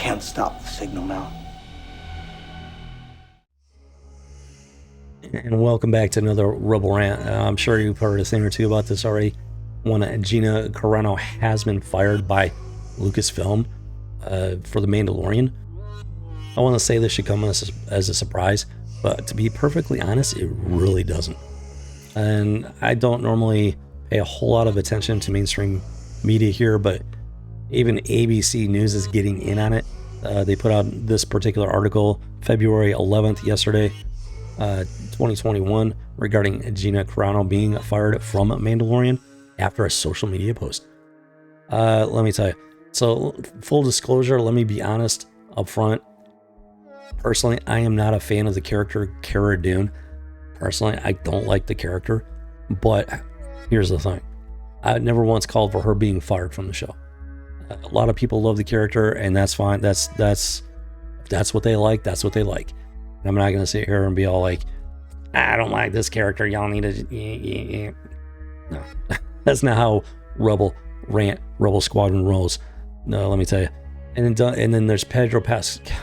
can't stop the signal now. And welcome back to another Rebel Rant. I'm sure you've heard a thing or two about this already. One, Gina Carano has been fired by Lucasfilm for The Mandalorian. I want to say this should come as a surprise, but to be perfectly honest, it really doesn't. And I don't normally pay a whole lot of attention to mainstream media here, but even ABC News is getting in on it. They put out this particular article February 11th, yesterday, 2021, regarding Gina Carano being fired from Mandalorian after a social media post. Let me tell you. So, full disclosure, let me be honest up front. Personally, I am not a fan of the character Cara Dune. Personally, I don't like the character. But here's the thing. I never once called for her being fired from the show. A lot of people love the character, and that's fine. That's what they like. That's what they like. And I'm not going to sit here and be all like, I don't like this character. Y'all need to... No. That's not how Rebel Squadron rolls. No, let me tell you. And then there's Pedro Pascal.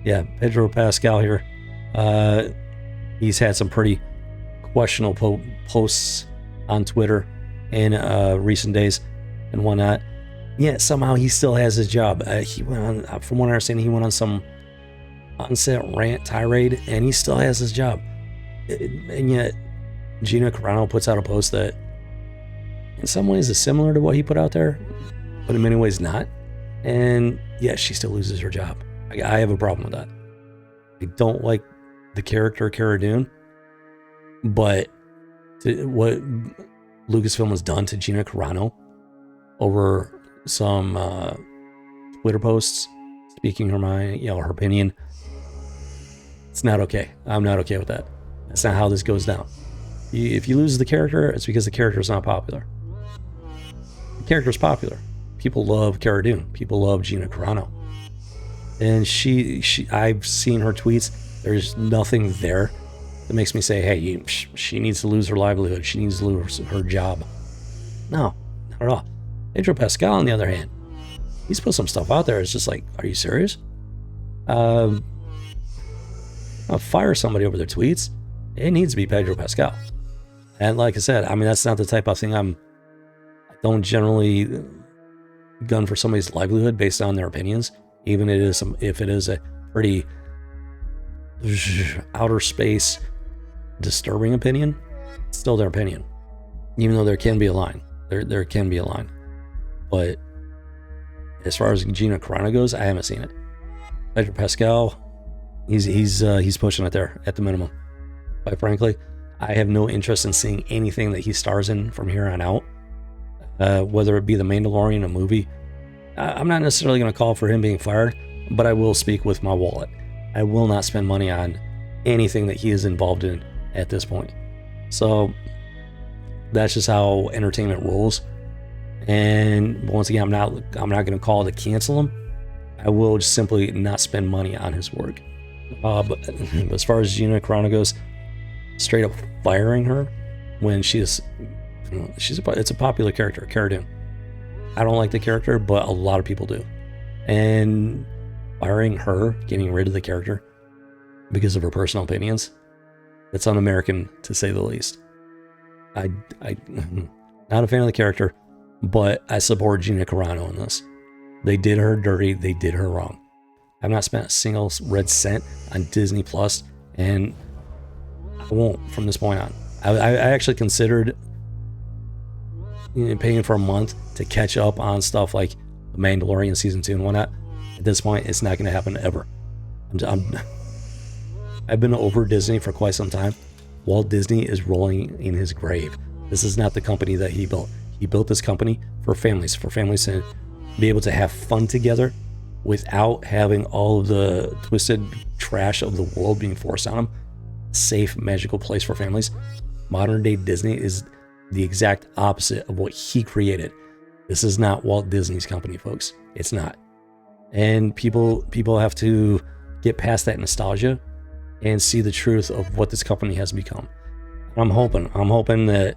Yeah, Pedro Pascal here. He's had some pretty questionable posts on Twitter in recent days and whatnot. Yeah, somehow he still has his job. He went on, from what I understand, he went on some on-set rant tirade, and he still has his job. And yet, Gina Carano puts out a post that in some ways is similar to what he put out there, but in many ways not. And yeah, she still loses her job. I have a problem with that. I don't like the character Cara Dune, but what Lucasfilm has done to Gina Carano over some Twitter posts, speaking her mind, her opinion, it's not okay. I'm not okay with that. That's not how this goes down. If you lose the character, it's because the character is not popular. The character is popular. People love Cara Dune. People love Gina Carano. And I've seen her tweets. There's nothing there that makes me say, hey, she needs to lose her livelihood. She needs to lose her job. No, not at all. Pedro Pascal, on the other hand, he's put some stuff out there. It's just like, are you serious? I'll fire somebody over their tweets. It needs to be Pedro Pascal. And like I said, I mean, that's not the type of thing I don't generally gun for somebody's livelihood based on their opinions, even if it is a pretty outer space disturbing opinion. It's still their opinion, even though there can be a line. There can be a line, but as far as Gina Carano goes, I haven't seen it. Pedro Pascal, he's pushing it there at the minimum. Quite frankly, I have no interest in seeing anything that he stars in from here on out, whether it be The Mandalorian, a movie. I'm not necessarily going to call for him being fired, but I will speak with my wallet. I will not spend money on anything that he is involved in at this point. So that's just how entertainment rolls. And once again, I'm not going to call to cancel him. I will just simply not spend money on his work. But as far as Gina Carano goes, straight up firing her when it's a popular character, Cara Dune. I don't like the character, but a lot of people do. And firing her, getting rid of the character because of her personal opinions, that's un-American to say the least. I'm not a fan of the character, but I support Gina Carano in this. They did her dirty. They did her wrong. I've not spent a single red cent on Disney Plus, and I won't from this point on. I actually considered paying for a month to catch up on stuff like The Mandalorian Season 2 and whatnot. At this point, it's not going to happen ever. I've been over Disney for quite some time. Walt Disney is rolling in his grave. This is not the company that he built. He built this company for families to be able to have fun together without having all of the twisted trash of the world being forced on them. Safe, magical place for families. Modern day Disney is the exact opposite of what he created. This is not Walt Disney's company, folks. It's not. And people have to get past that nostalgia and see the truth of what this company has become. I'm hoping that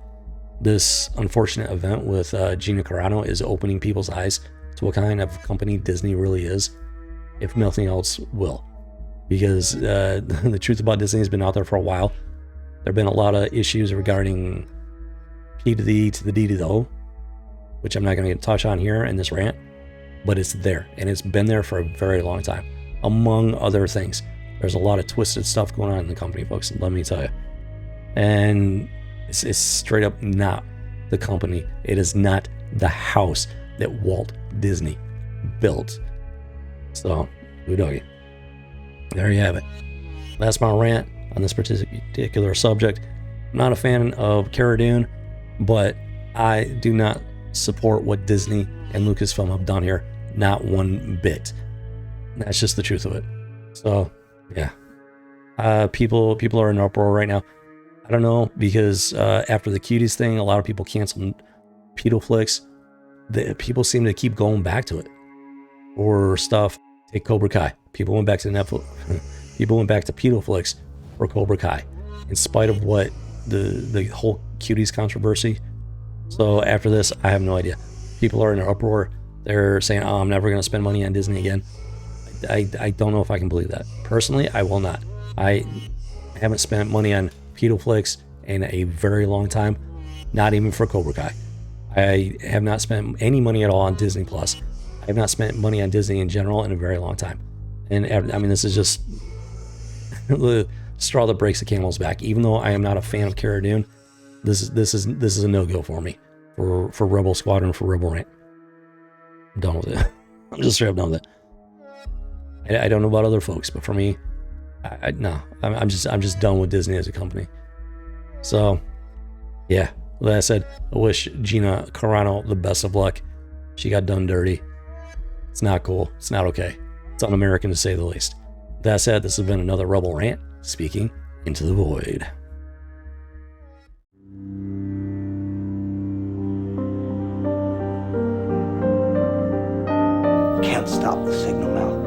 this unfortunate event with Gina Carano is opening people's eyes to what kind of company Disney really is, if nothing else will. Because the truth about Disney has been out there for a while. There have been a lot of issues regarding P to the E to the D to the O, which I'm not going to touch on here in this rant, but it's there, and it's been there for a very long time. Among other things, there's a lot of twisted stuff going on in the company, folks, let me tell you. And it's straight up not the company. It is not the house that Walt Disney built. So, Udoggy. There you have it. That's my rant on this particular subject. I'm not a fan of Cara Dune, but I do not support what Disney and Lucasfilm have done here. Not one bit. That's just the truth of it. So, yeah. People are in an uproar right now. I don't know, because after the Cuties thing, a lot of people canceled Pedoflix. People seem to keep going back to it. Or stuff. Take Cobra Kai. People went back to Netflix. People went back to Pedoflix for Cobra Kai, in spite of what the whole Cuties controversy. So after this, I have no idea. People are in an uproar. They're saying, "Oh, I'm never going to spend money on Disney again." I don't know if I can believe that. Personally, I will not. I haven't spent money on Pedoflix in a very long time. Not even for Cobra Kai. I have not spent any money at all on Disney Plus. I have not spent money on Disney in general in a very long time. And I mean, this is just the straw that breaks the camel's back. Even though I am not a fan of Cara Dune, this is a no-go for me for Rebel Squadron, for Rebel Rant. I'm done with it. I'm just straight up done with it. I don't know about other folks, but for me, no, I'm just done with Disney as a company. So, yeah. With that said, I wish Gina Carano the best of luck. She got done dirty. It's not cool. It's not okay. It's un-American to say the least. With that said, this has been another Rebel Rant, speaking into the void. Can't stop the signal now.